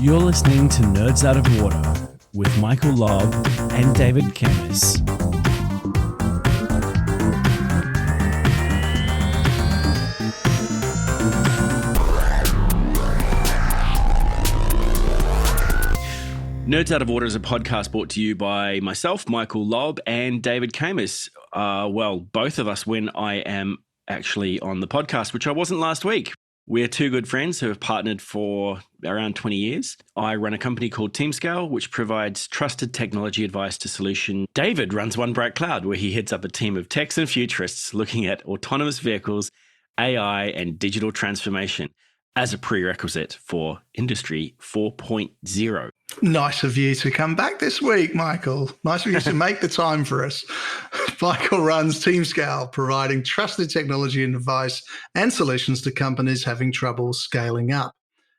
You're listening to Nerds Out of Water with Michael Lobb and David Kemis. Nerds Out of Water is a podcast brought to you by myself, Michael Lobb, and David Kemis. Well, both of us when I am actually on the podcast, which I wasn't last week. We're two good friends who have partnered for around 20 years. I run a company called TeamScale, which provides trusted technology advice to solution. David runs One Bright Cloud, where he heads up a team of techs and futurists looking at autonomous vehicles, AI, and digital transformation as a prerequisite for Industry 4.0. Nice of you to come back this week, Michael. Nice of you to make the time for us. Michael runs TeamScale, providing trusted technology and advice and solutions to companies having trouble scaling up.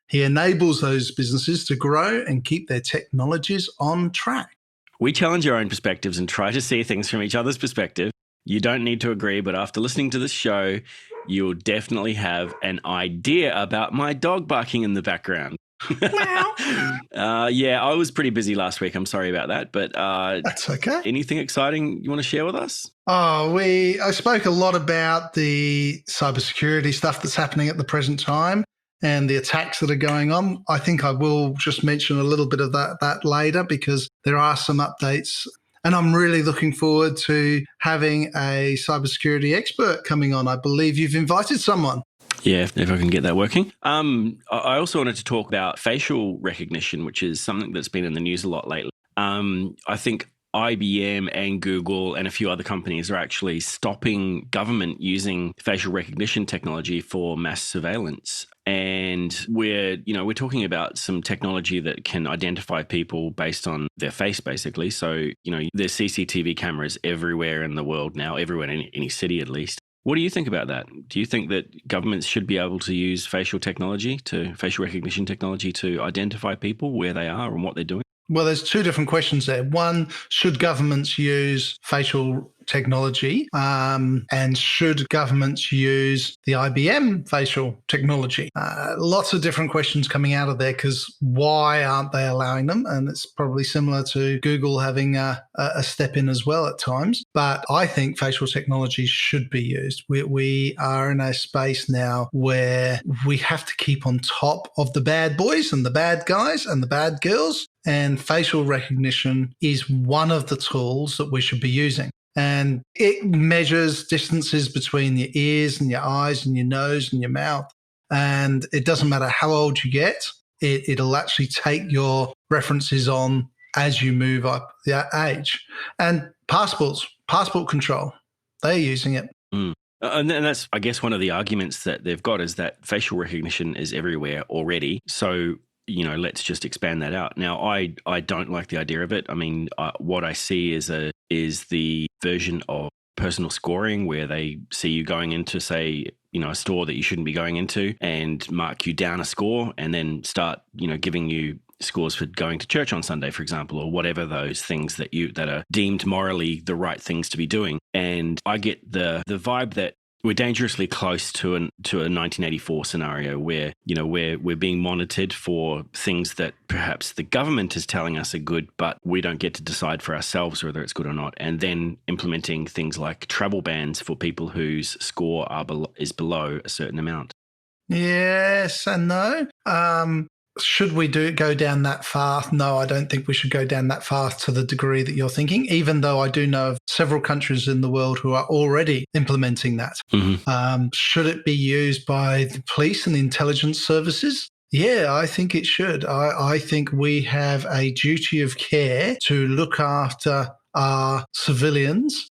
He enables those businesses to grow and keep their technologies on track. We challenge our own perspectives and try to see things from each other's perspective. You don't need to agree, but after listening to this show, you'll definitely have an idea about my dog barking in the background. Yeah, I was pretty busy last week. I'm sorry about that, but that's okay. Anything exciting you want to share with us? I spoke a lot about the cybersecurity stuff that's happening at the present time and the attacks that are going on. I think I will just mention a little bit of that later because there are some updates. And I'm really looking forward to having a cybersecurity expert coming on. I believe you've invited someone. Yeah, if I can get that working. I also wanted to talk about facial recognition, which is something that's been in the news a lot lately. I think IBM and Google and a few other companies are actually stopping government using facial recognition technology for mass surveillance. And we're talking about some technology that can identify people based on their face, basically. So, there's CCTV cameras everywhere in the world now, everywhere in any city at least. What do you think about that? Do you think that governments should be able to use facial recognition technology to identify people, where they are and what they're doing? Well, there's two different questions there. One, should governments use facial technology? And should governments use the IBM facial technology? Lots of different questions coming out of there because why aren't they allowing them? And it's probably similar to Google having a step in as well at times. But I think facial technology should be used. We are in a space now where we have to keep on top of the bad boys and the bad guys and the bad girls. And facial recognition is one of the tools that we should be using. And it measures distances between your ears and your eyes and your nose and your mouth. And it doesn't matter how old you get, it'll actually take your references on as you move up the age. And passport control, they're using it. Mm. And that's, I guess, one of the arguments that they've got is that facial recognition is everywhere already. So let's just expand that out. Now, I don't like the idea of it. I mean, what I see is the version of personal scoring where they see you going into, say, a store that you shouldn't be going into and mark you down a score and then start, giving you scores for going to church on Sunday, for example, or whatever those things that are deemed morally the right things to be doing. And I get the vibe that we're dangerously close to a 1984 scenario where, we're being monitored for things that perhaps the government is telling us are good, but we don't get to decide for ourselves whether it's good or not. And then implementing things like travel bans for people whose score is below a certain amount. Yes and no. Should we go down that far? No, I don't think we should go down that far to the degree that you're thinking, even though I do know of several countries in the world who are already implementing that. Mm-hmm. Should it be used by the police and the intelligence services? Yeah, I think it should. I think we have a duty of care to look after our civilians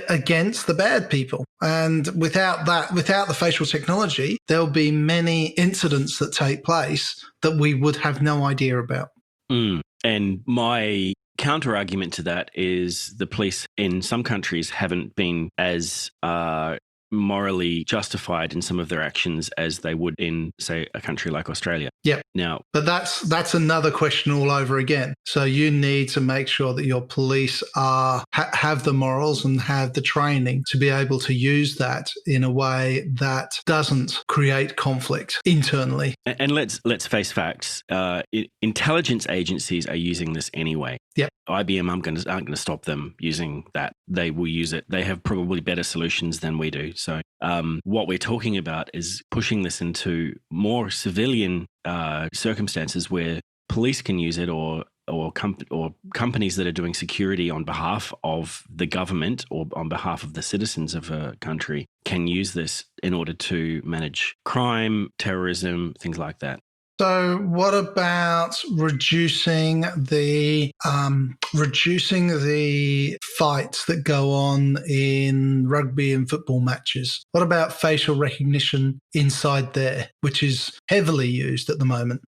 against the bad people. And without the facial technology, there'll be many incidents that take place that we would have no idea about. And my counter argument to that is the police in some countries haven't been as morally justified in some of their actions as they would in, say, a country like Australia. Yep. Now, but that's another question all over again. So you need to make sure that your police have the morals and have the training to be able to use that in a way that doesn't create conflict internally. And let's face facts. Intelligence agencies are using this anyway. Yep. IBM aren't going to stop them using that. They will use it. They have probably better solutions than we do. So what we're talking about is pushing this into more civilian circumstances where police can use it, or companies that are doing security on behalf of the government or on behalf of the citizens of a country can use this in order to manage crime, terrorism, things like that. So what about reducing the fights that go on in rugby and football matches? What about facial recognition inside there, which is heavily used at the moment?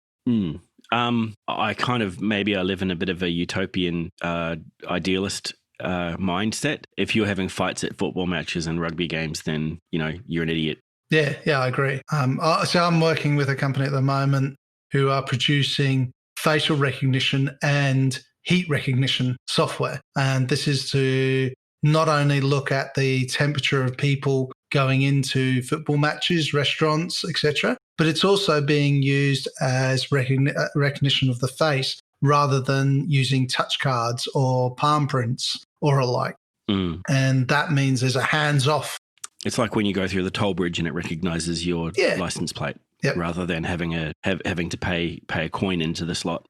I kind of, maybe I live in a bit of a utopian idealist mindset. If you're having fights at football matches and rugby games, then, you're an idiot. Yeah, I agree. So I'm working with a company at the moment who are producing facial recognition and heat recognition software. And this is to not only look at the temperature of people going into football matches, restaurants, etc., but it's also being used as recognition of the face rather than using touch cards or palm prints or alike. And that means there's a hands-off. It's like when you go through the toll bridge and it recognizes your license plate. Yep. Rather than having to pay a coin into the slot.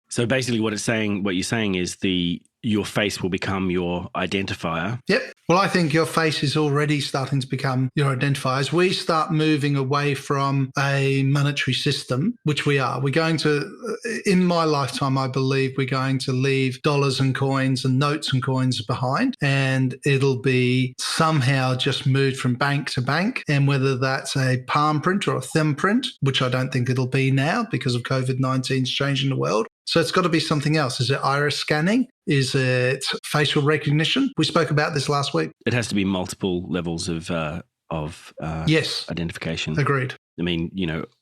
So basically what you're saying is your face will become your identifier. Yep. Well, I think your face is already starting to become your identifier. As we start moving away from a monetary system, which we are, in my lifetime, I believe we're going to leave dollars and coins and notes and coins behind, and it'll be somehow just moved from bank to bank. And whether that's a palm print or a thumb print, which I don't think it'll be now because of COVID-19's changing the world. So it's got to be something else. Is it iris scanning? Is it facial recognition? We spoke about this last week. It has to be multiple levels of yes, identification. Agreed. I mean,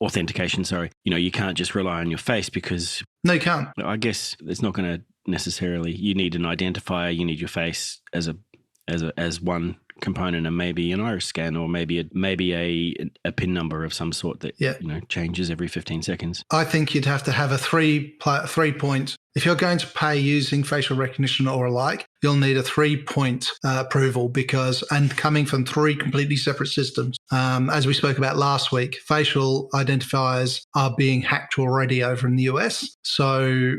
authentication, sorry. You can't just rely on your face because... No, you can't. I guess it's not going to necessarily... You need an identifier, you need your face as one component, and maybe an iris scan, or maybe a PIN number of some sort that changes every 15 seconds. I think you'd have to have a three-point. If you're going to pay using facial recognition or alike, you'll need a 3-point approval and coming from 3 completely separate systems. As we spoke about last week, facial identifiers are being hacked already over in the US. So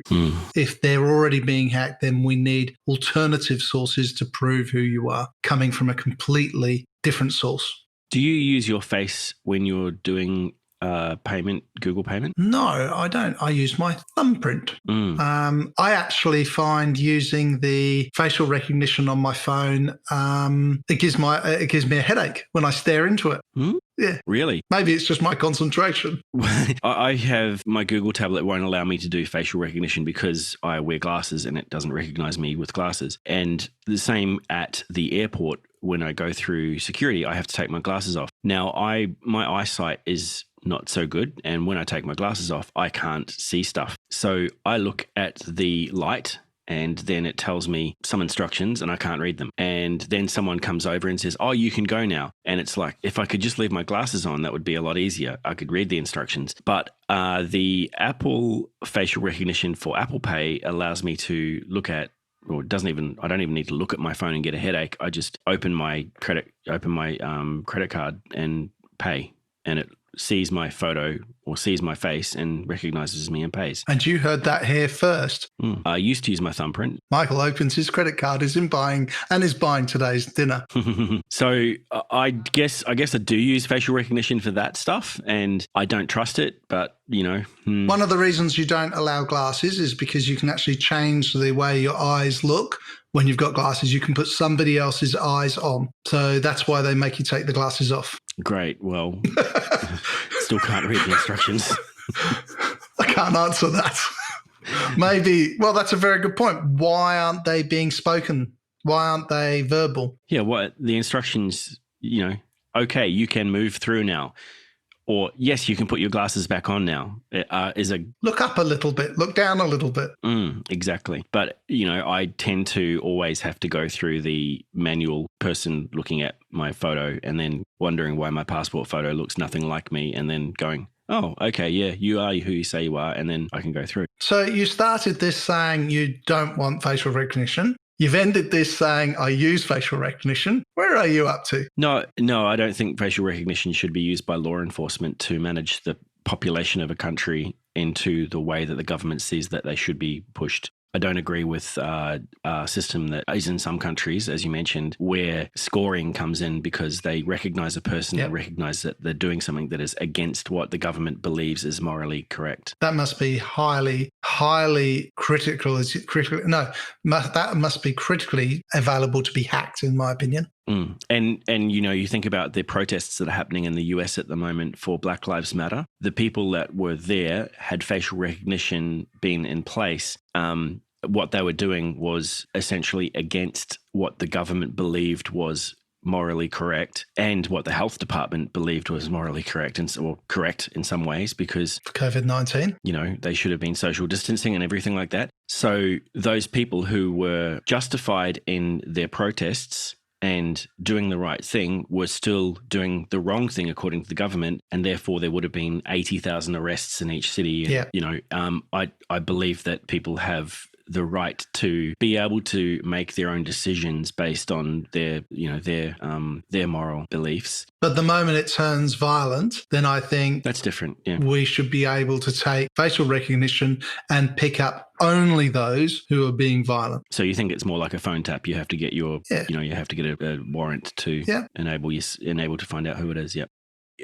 if they're already being hacked, then we need alternative sources to prove who you are, coming from a completely different source. Do you use your face when you're doing payment, Google payment? No, I don't. I use my thumbprint. I actually find using the facial recognition on my phone, it gives me a headache when I stare into it. Yeah. Really? Maybe it's just my concentration. I have my Google tablet won't allow me to do facial recognition because I wear glasses and it doesn't recognize me with glasses. And the same at the airport. When I go through security, I have to take my glasses off. Now, my eyesight is not so good, and when I take my glasses off, I can't see stuff. So I look at the light, and then it tells me some instructions, and I can't read them. And then someone comes over and says, "Oh, you can go now." And it's like, if I could just leave my glasses on, that would be a lot easier. I could read the instructions. But the Apple facial recognition for Apple Pay allows me to look at, or I don't even need to look at my phone and get a headache. I just open my credit card and pay, and it sees my photo or sees my face and recognizes me and pays. And you heard that here first. I used to use my thumbprint. Michael opens his credit card, is buying today's dinner. So I guess I do use facial recognition for that stuff, and I don't trust it, but One of the reasons you don't allow glasses is because you can actually change the way your eyes look. When you've got glasses, you can put somebody else's eyes on. So that's why they make you take the glasses off. Great. Well, still can't read the instructions. I can't answer that. That's a very good point. Why aren't they being spoken? Why aren't they verbal? Yeah, the instructions, okay, you can move through now. Or, yes, you can put your glasses back on now. Look up a little bit, look down a little bit. Exactly. But, I tend to always have to go through the manual person looking at my photo and then wondering why my passport photo looks nothing like me, and then going, oh, okay, yeah, you are who you say you are, and then I can go through. So you started this saying you don't want facial recognition. You've ended this saying, I use facial recognition. Where are you up to? No, I don't think facial recognition should be used by law enforcement to manage the population of a country into the way that the government sees that they should be pushed. I don't agree with a system that is in some countries, as you mentioned, where scoring comes in because they recognize a person and recognize that they're doing something that is against what the government believes is morally correct. That must be highly critical. That must be critically available to be hacked, in my opinion. And you think about the protests that are happening in the US at the moment for Black Lives Matter. The people that were there, had facial recognition been in place, what they were doing was essentially against what the government believed was morally correct and what the health department believed was morally correct, or correct in some ways, because COVID-19, they should have been social distancing and everything like that. So those people who were justified in their protests and doing the right thing were still doing the wrong thing according to the government, and therefore there would have been 80,000 arrests in each city. I believe that people have the right to be able to make their own decisions based on their moral beliefs. But the moment it turns violent, then I think that's different. Yeah. We should be able to take facial recognition and pick up only those who are being violent. So you think it's more like a phone tap? You have to get you have to get a warrant to enable to find out who it is. Yep.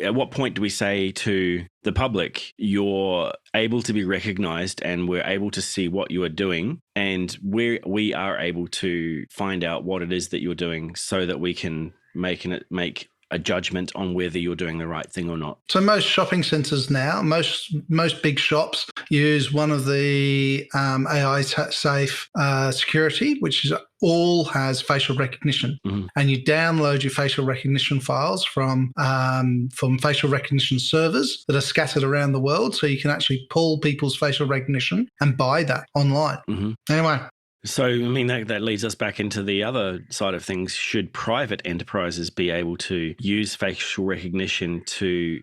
At what point do we say to the public, you're able to be recognized and we're able to see what you are doing, and we are able to find out what it is that you're doing so that we can make a judgment on whether you're doing the right thing or not? So most shopping centres now, most big shops use one of the AI safe security, which all has facial recognition. Mm-hmm. And you download your facial recognition files from facial recognition servers that are scattered around the world, so you can actually pull people's facial recognition and buy that online. Mm-hmm. Anyway. So, I mean, that leads us back into the other side of things. Should private enterprises be able to use facial recognition to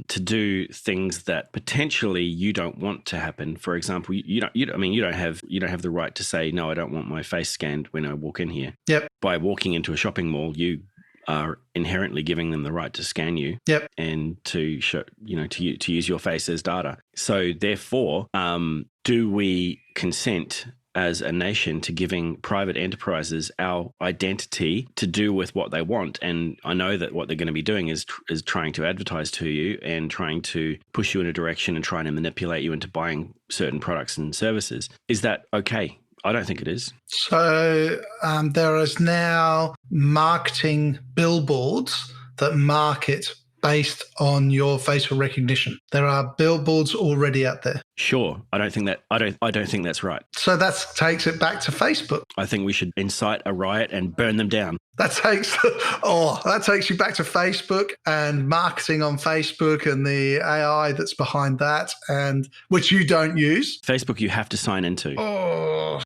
do things that potentially you don't want to happen? For example, you don't have the right to say, no, I don't want my face scanned when I walk in here. Yep. By walking into a shopping mall, you are inherently giving them the right to scan you. Yep. And to show, to use your face as data. So therefore, do we consent as a nation to giving private enterprises our identity to do with what they want? And I know that what they're going to be doing is trying to advertise to you and trying to push you in a direction and trying to manipulate you into buying certain products and services. Is that okay? I don't think it is. So there is now marketing billboards that market based on your facial recognition. There are billboards already out there. Sure. I don't think that's right. So that takes it back to Facebook. I think we should incite a riot and burn them down. That takes you back to Facebook and marketing on Facebook and the AI that's behind that, and which you don't use. Facebook, you have to sign into.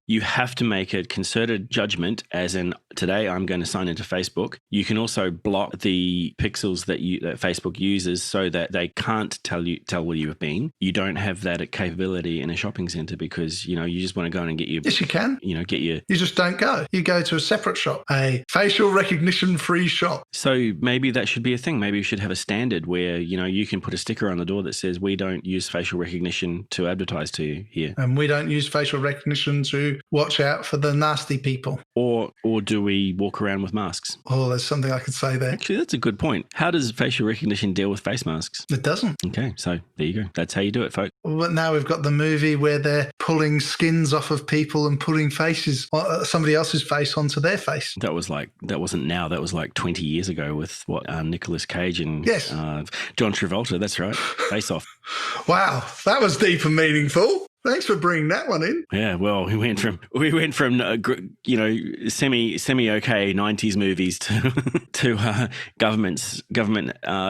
You have to make a concerted judgment, as in, today I'm going to sign into Facebook. You can also block the pixels that Facebook uses so that they can't tell where you've been. You don't have that capability in a shopping center because you just want to go in and get your. Yes, you can. You just don't go. You go to a separate shop, a facial recognition free shop. So maybe that should be a thing. Maybe we should have a standard where you can put a sticker on the door that says we don't use facial recognition to advertise to you here, and we don't use facial recognition to watch out for the nasty people. Or do we walk around with masks? Oh, there's something I could say there. Actually, that's a good point. How does facial recognition deal with face masks? It doesn't. Okay, so there you go. That's how you do it, folks. Well, now we've got the movie where they're pulling skins off of people and putting somebody else's face onto their face. That wasn't now. That was like 20 years ago with Nicolas Cage and yes. John Travolta. That's right. Face Off. Wow, that was deep and meaningful. Thanks for bringing that one in. Yeah, well, we went from semi okay '90s movies to government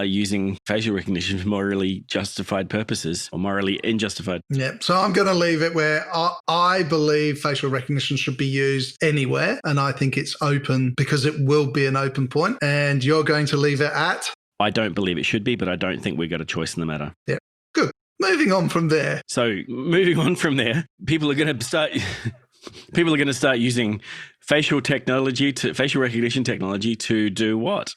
using facial recognition for morally justified purposes or morally unjustified. Yeah, so I'm going to leave it where I believe facial recognition should be used anywhere, and I think it's open because it will be an open point. And you're going to leave it at? I don't believe it should be, but I don't think we've got a choice in the matter. Yeah, good. Moving on from there. So moving on from there, people are going to start using facial recognition technology to do what?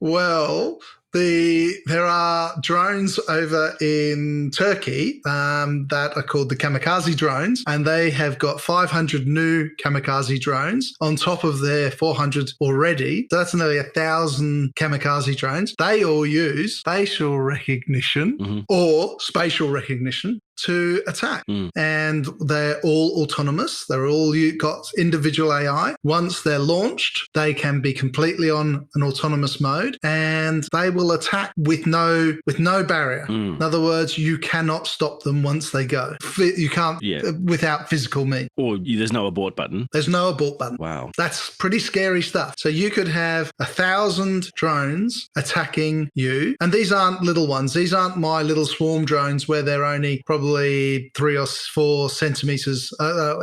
Well, there are drones over in Turkey that are called the kamikaze drones, and they have got 500 new kamikaze drones on top of their 400 already. So that's nearly 1,000 kamikaze drones. They all use facial recognition or spatial recognition to attack. And they're all autonomous. They're all got individual AI. Once they're launched, they can be completely on an autonomous mode, and they will attack with no barrier. In other words, you cannot stop them once they go. You can't without physical means. Or there's no abort button. There's no abort button. Wow. That's pretty scary stuff. So you could have 1,000 drones attacking you. And these aren't little ones. These aren't my little swarm drones where they're only probably 3 or 4 centimeters,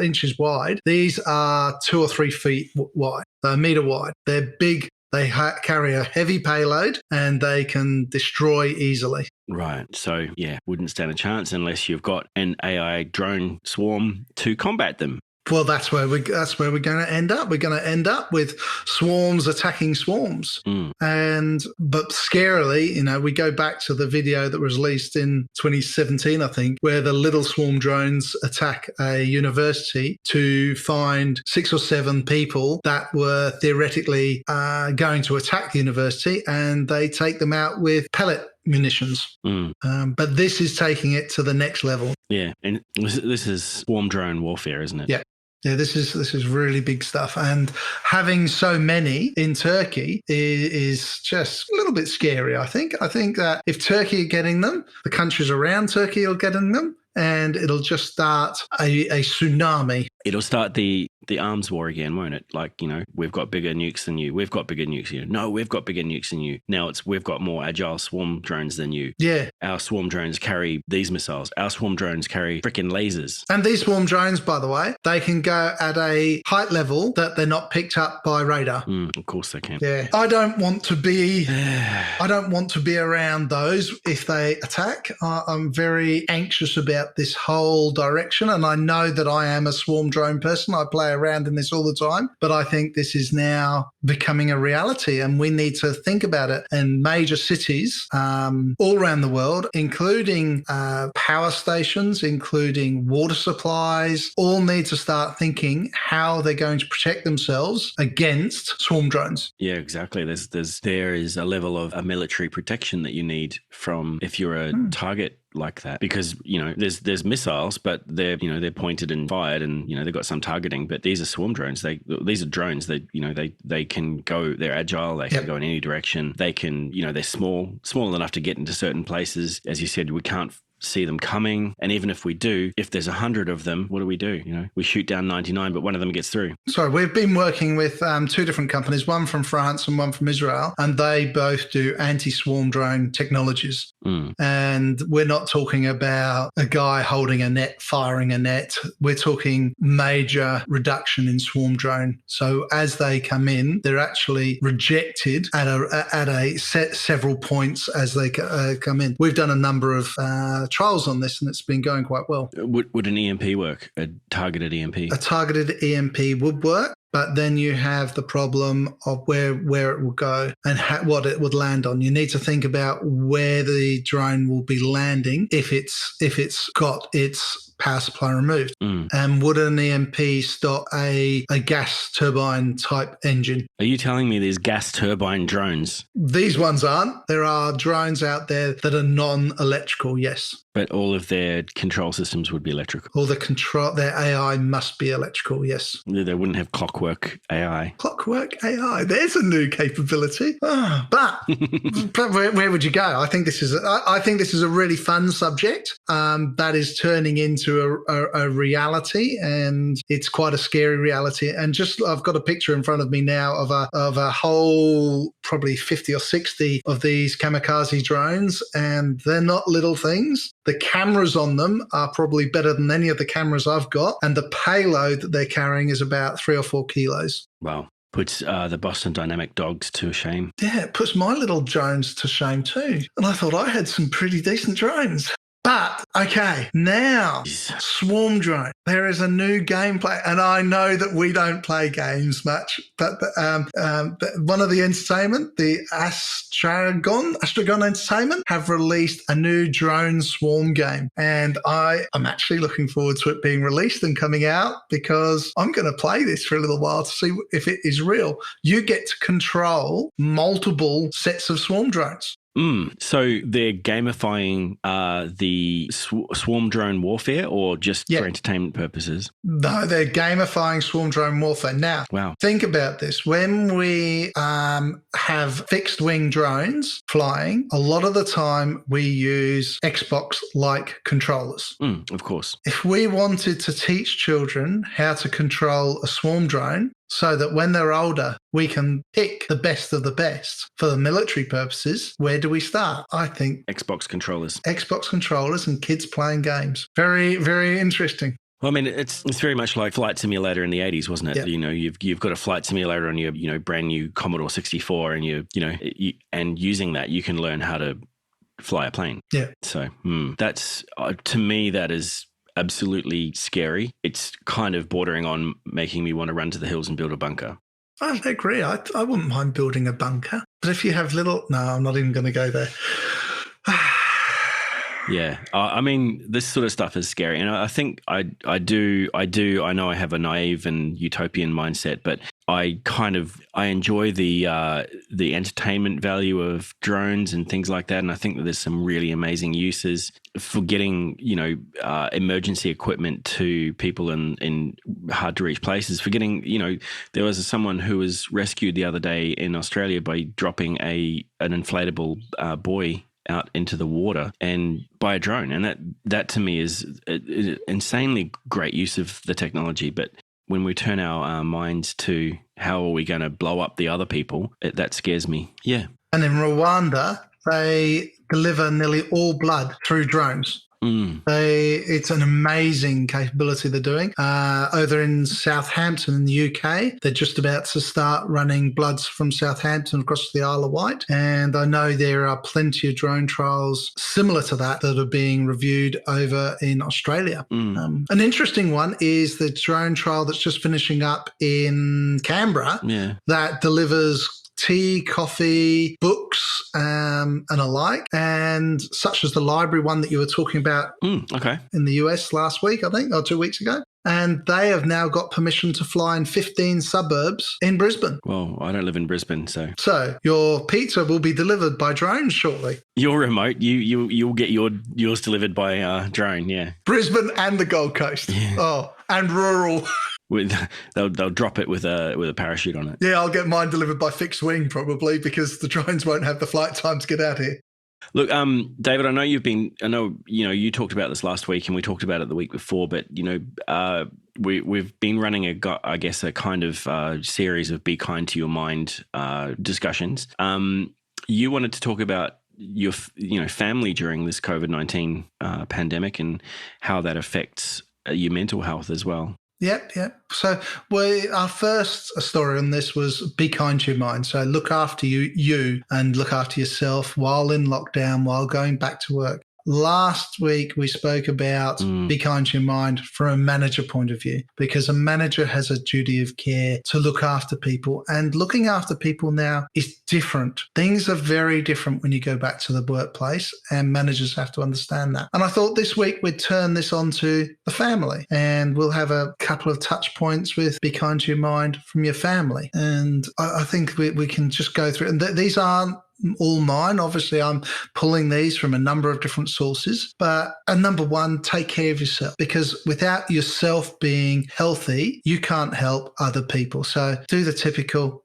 inches wide. These are 2 or 3 feet wide, a meter wide. They're big. They carry a heavy payload and they can destroy easily. Right. So, wouldn't stand a chance unless you've got an AI drone swarm to combat them. Well, that's where we're going to end up. We're going to end up with swarms attacking swarms. But scarily, we go back to the video that was released in 2017, I think, where the little swarm drones attack a university to find 6 or 7 people that were theoretically going to attack the university, and they take them out with pellet munitions. But this is taking it to the next level. Yeah, and this is swarm drone warfare, isn't it? Yeah. Yeah, this is really big stuff. And having so many in Turkey is just a little bit scary, I think. I think that if Turkey are getting them, the countries around Turkey are getting them, and it'll just start a tsunami. It'll start the arms war again, won't it? Like, we've got bigger nukes than you. We've got bigger nukes than you. No, we've got bigger nukes than you. Now we've got more agile swarm drones than you. Yeah. Our swarm drones carry these missiles. Our swarm drones carry freaking lasers. And these swarm drones, by the way, they can go at a height level that they're not picked up by radar. Of course they can. Yeah. I don't want to be around those if they attack. I'm very anxious about this whole direction. And I know that I am a swarm drone person. I play around in this all the time, but I think this is now becoming a reality, and we need to think about it. And major cities all around the world, including power stations, including water supplies, all need to start thinking how they're going to protect themselves against swarm drones. Yeah, exactly. There is a level of a military protection that you need from if you're a target like that, because there's missiles, but they're pointed and fired, and they've got some targeting. But these are swarm drones. These are drones. They can go. They're agile. They can go in any direction. They can they're small enough to get into certain places. As you said, we can't see them coming, and even if we do, if there's 100 of them, what do? We shoot down 99, but one of them gets through. Sorry, we've been working with 2 different companies, one from France and one from Israel, and they both do anti-swarm drone technologies. And we're not talking about a guy holding a net, firing a net. We're talking major reduction in swarm drone. So as they come in, they're actually rejected at a several points as they come in. We've done a number of trials on this, and it's been going quite well. Would an EMP work? A targeted EMP? A targeted EMP would work. But then you have the problem of where it will go and what it would land on. You need to think about where the drone will be landing if it's got its power supply removed. And would an EMP stop a gas turbine type engine? Are you telling me there's gas turbine drones? These ones aren't. There are drones out there that are non-electrical, yes. But all of their control systems would be electrical. Their AI must be electrical, yes. They wouldn't have clockwork AI. Clockwork AI. There's a new capability. But where would you go? I think this is a really fun subject that is turning into into a reality, and it's quite a scary reality. And just I've got a picture in front of me now of a whole probably 50 or 60 of these kamikaze drones, and they're not little things. The cameras on them are probably better than any of the cameras I've got, and the payload that they're carrying is about 3 or 4 kilos. Wow. Puts the Boston Dynamic dogs to shame. Yeah, it puts my little drones to shame too. And I thought I had some pretty decent drones. But, okay, now swarm drone. There is a new gameplay, and I know that we don't play games much, but one of the entertainment, the Astragon Entertainment, have released a new drone swarm game. And I'm actually looking forward to it being released and coming out, because I'm going to play this for a little while to see if it is real. You get to control multiple sets of swarm drones. So they're gamifying the swarm drone warfare, or just for entertainment purposes? No, they're gamifying swarm drone warfare. Now, think about this. When we have fixed wing drones flying, a lot of the time we use Xbox-like controllers. Of course. If we wanted to teach children how to control a swarm drone, so that when they're older, we can pick the best of the best for the military purposes, where do we start? I think Xbox controllers. Xbox controllers and kids playing games. Very, very interesting. Well, I mean, it's very much like Flight Simulator in the 80s, wasn't it? Yep. You know, you've got a flight simulator on your brand new Commodore 64, and and using that, you can learn how to fly a plane. Yeah. So that's to me, that is absolutely scary. It's kind of bordering on making me want to run to the hills and build a bunker. I agree. I wouldn't mind building a bunker. But if you have no, I'm not even going to go there. Yeah. I mean, this sort of stuff is scary. And I think I know I have a naive and utopian mindset, but I enjoy the entertainment value of drones and things like that. And I think that there's some really amazing uses for getting, emergency equipment to people in hard to reach places. For getting, there was someone who was rescued the other day in Australia by dropping an inflatable buoy out into the water and by a drone. And that to me is an insanely great use of the technology. But when we turn our minds to how are we going to blow up the other people, that scares me. Yeah. And in Rwanda, they deliver nearly all blood through drones. It's an amazing capability they're doing. Over in Southampton in the UK, they're just about to start running bloods from Southampton across the Isle of Wight. And I know there are plenty of drone trials similar to that are being reviewed over in Australia. An interesting one is the drone trial that's just finishing up in Canberra that delivers tea, coffee, books, and alike, and such as the library one that you were talking about in the US last week, I think, or 2 weeks ago. And they have now got permission to fly in 15 suburbs in Brisbane. Well, I don't live in Brisbane, so. So your pizza will be delivered by drone shortly. You're remote. You'll get yours delivered by drone, yeah. Brisbane and the Gold Coast. Yeah. Oh, and rural. They'll drop it with a parachute on it. Yeah, I'll get mine delivered by fixed wing probably, because the drones won't have the flight time to get out here. Look, David, I know you talked about this last week and we talked about it the week before, but we've been running a kind of series of Be Kind to Your Mind discussions. You wanted to talk about your family during this COVID-19 pandemic and how that affects your mental health as well. Yep. So our first story on this was Be Kind to Your Mind. So look after you and look after yourself while in lockdown, while going back to work. Last week, we spoke about Be Kind to Your Mind from a manager point of view, because a manager has a duty of care to look after people, and looking after people now is different. Things are very different when you go back to the workplace, and managers have to understand that. And I thought this week we'd turn this on to the family, and we'll have a couple of touch points with Be Kind to Your Mind from your family. And I think we can just go through, and these aren't all mine. Obviously, I'm pulling these from a number of different sources. But number one, take care of yourself, because without yourself being healthy, you can't help other people. So do the typical,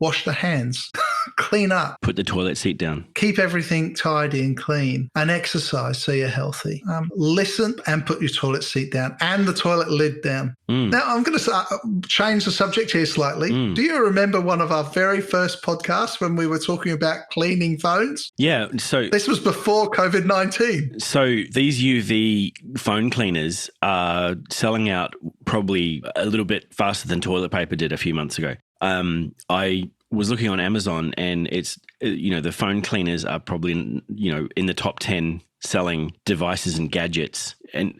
wash the hands. clean up. Put the toilet seat down. Keep everything tidy and clean, and exercise so you're healthy. Listen and put your toilet seat down and the toilet lid down. Now, I'm going to change the subject here slightly. Do you remember one of our very first podcasts when we were talking about cleaning phones? Yeah. So this was before COVID-19. So these UV phone cleaners are selling out probably a little bit faster than toilet paper did a few months ago. I was looking on Amazon, and it's, the phone cleaners are probably, in the top 10 selling devices and gadgets. And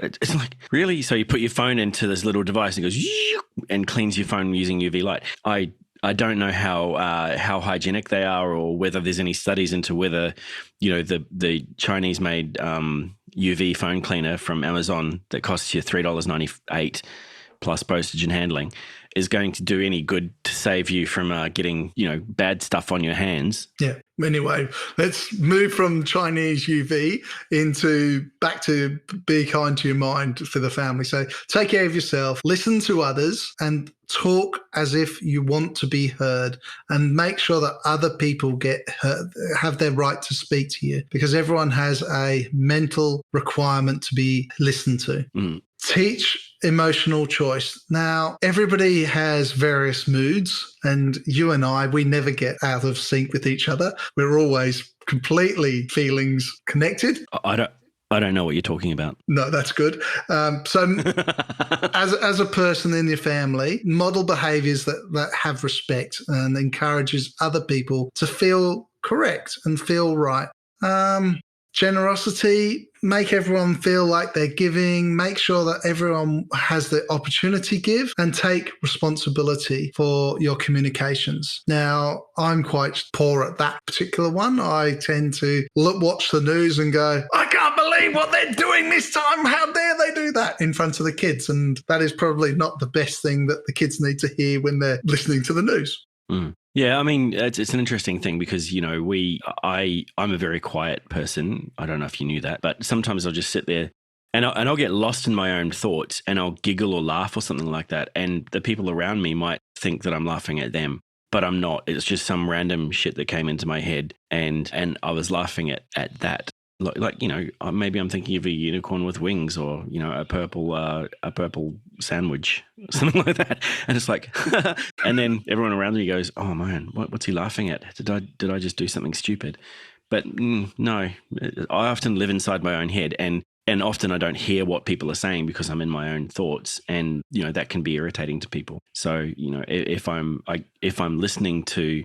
it's like, really? So you put your phone into this little device and it goes and cleans your phone using UV light. I don't know how hygienic they are, or whether there's any studies into whether, the Chinese made UV phone cleaner from Amazon that costs you $3.98 plus postage and handling is going to do any good to save you from getting, bad stuff on your hands. Yeah. Anyway, let's move from Chinese UV back to be kind to your mind for the family. So take care of yourself, listen to others, and talk as if you want to be heard, and make sure that other people get heard, have their right to speak to you, because everyone has a mental requirement to be listened to. Teach emotional choice. Now, everybody has various moods, and you and I, we never get out of sync with each other. We're always completely feelings connected. I don't know what you're talking about. No, that's good. So as a person in your family, model behaviors that have respect and encourages other people to feel correct and feel right. Generosity, make everyone feel like they're giving, make sure that everyone has the opportunity to give, and take responsibility for your communications. Now, I'm quite poor at that particular one. I tend to watch the news and go, I can't believe what they're doing this time. How dare they do that in front of the kids? And that is probably not the best thing that the kids need to hear when they're listening to the news. Yeah, I mean, it's an interesting thing because, I'm a very quiet person. I don't know if you knew that, but sometimes I'll just sit there and I'll get lost in my own thoughts, and I'll giggle or laugh or something like that. And the people around me might think that I'm laughing at them, but I'm not. It's just some random shit that came into my head, and I was laughing at that. Like, maybe I'm thinking of a unicorn with wings, or, a purple sandwich, something like that. And it's like, and then everyone around me goes, oh man, what's he laughing at? Did I just do something stupid? But no, I often live inside my own head, and often I don't hear what people are saying because I'm in my own thoughts, and, that can be irritating to people. So, if I'm listening to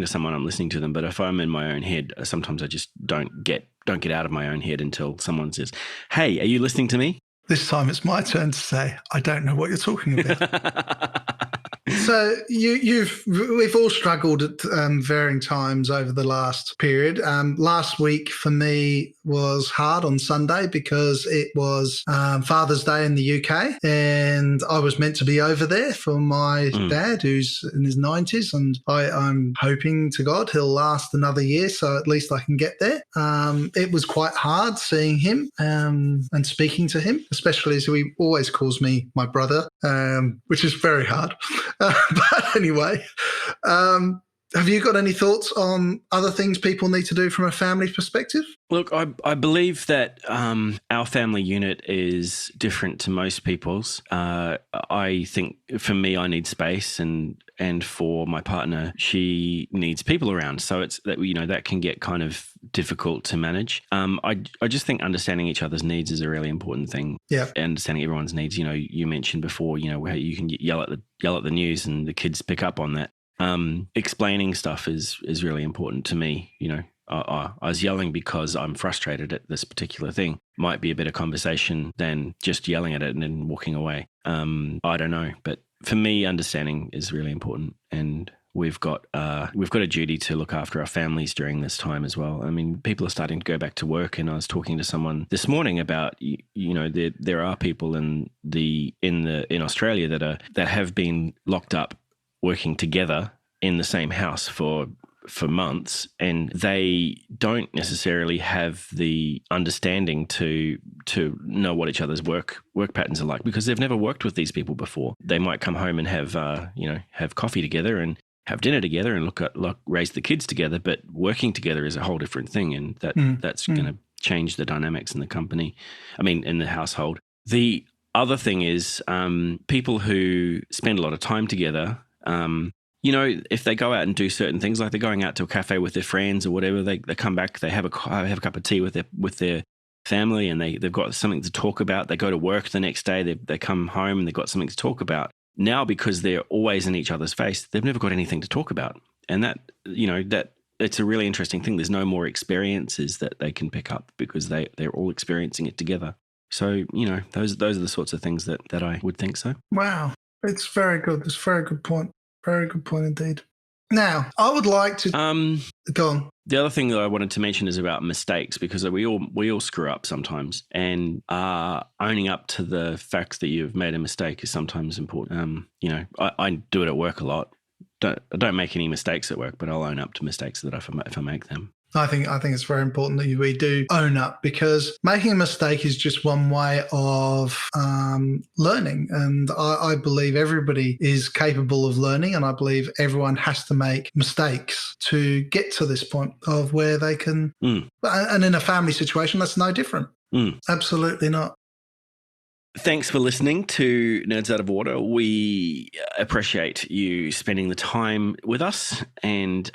someone, I'm listening to them. But if I'm in my own head, sometimes I just don't get out of my own head until someone says, hey, are you listening to me? This time it's my turn to say, I don't know what you're talking about. So we've all struggled at varying times over the last period. Last week for me was hard on Sunday because it was Father's Day in the UK, and I was meant to be over there for my dad, who's in his 90s, and I'm hoping to God he'll last another year, so at least I can get there. It was quite hard seeing him and speaking to him, especially as he always calls me my brother, which is very hard. But anyway, have you got any thoughts on other things people need to do from a family perspective? Look, I believe that our family unit is different to most people's. I think for me, I need space, and for my partner, she needs people around. So it's that, that can get kind of difficult to manage. I just think understanding each other's needs is a really important thing. Yeah, understanding everyone's needs. You mentioned before, how you can yell at the news and the kids pick up on that. Explaining stuff is really important to me. I was yelling because I'm frustrated at this particular thing. Might be a better conversation than just yelling at it and then walking away. I don't know, but for me, understanding is really important, and we've got a duty to look after our families during this time as well. I mean, people are starting to go back to work, and I was talking to someone this morning about there are people in Australia that have been locked up working together in the same house for months, and they don't necessarily have the understanding to know what each other's work patterns are like, because they've never worked with these people before. They might come home and have coffee together, and have dinner together and raise the kids together, but working together is a whole different thing, and that's going to change the dynamics in the company. I mean, in the household. The other thing is people who spend a lot of time together. If they go out and do certain things, like they're going out to a cafe with their friends or whatever, they come back, they have a cup of tea with their family, and they've got something to talk about. They go to work the next day, they come home and they've got something to talk about. Now, because they're always in each other's face, they've never got anything to talk about. And that it's a really interesting thing. There's no more experiences that they can pick up because they're all experiencing it together. So, those are the sorts of things that I would think so. Wow. It's very good. It's a very good point. Very good point indeed. Now, I would like to go on. The other thing that I wanted to mention is about mistakes, because we all screw up sometimes, and owning up to the fact that you've made a mistake is sometimes important. I do it at work a lot. I don't make any mistakes at work, but I'll own up to mistakes that if I make them. I think it's very important that we do own up, because making a mistake is just one way of learning. And I believe everybody is capable of learning, and I believe everyone has to make mistakes to get to this point of where they can. And in a family situation, that's no different. Absolutely not. Thanks for listening to Nerds Out of Water. We appreciate you spending the time with us. And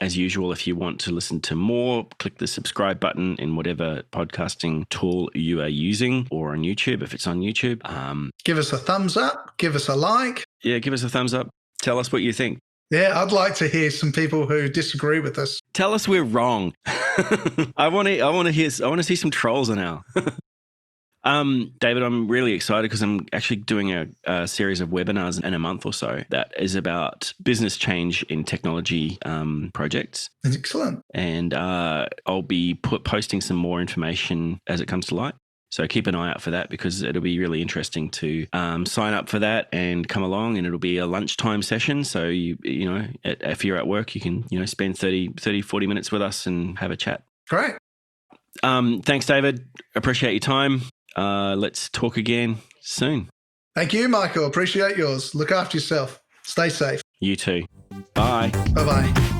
as usual, if you want to listen to more, click the subscribe button in whatever podcasting tool you are using, or on YouTube if it's on YouTube. Give us a thumbs up. Give us a like. Yeah, give us a thumbs up. Tell us what you think. Yeah, I'd like to hear some people who disagree with us. Tell us we're wrong. I want to see some trolls now. David, I'm really excited because I'm actually doing a series of webinars in a month or so that is about business change in technology projects. Excellent. And I'll be posting some more information as it comes to light. So keep an eye out for that, because it'll be really interesting to sign up for that and come along, and it'll be a lunchtime session. So if you're at work, you can spend 30, 40 minutes with us and have a chat. Great. Thanks, David. Appreciate your time. Let's talk again soon. Thank you, Michael. Appreciate yours. Look after yourself. Stay safe. You too. Bye. Bye-bye.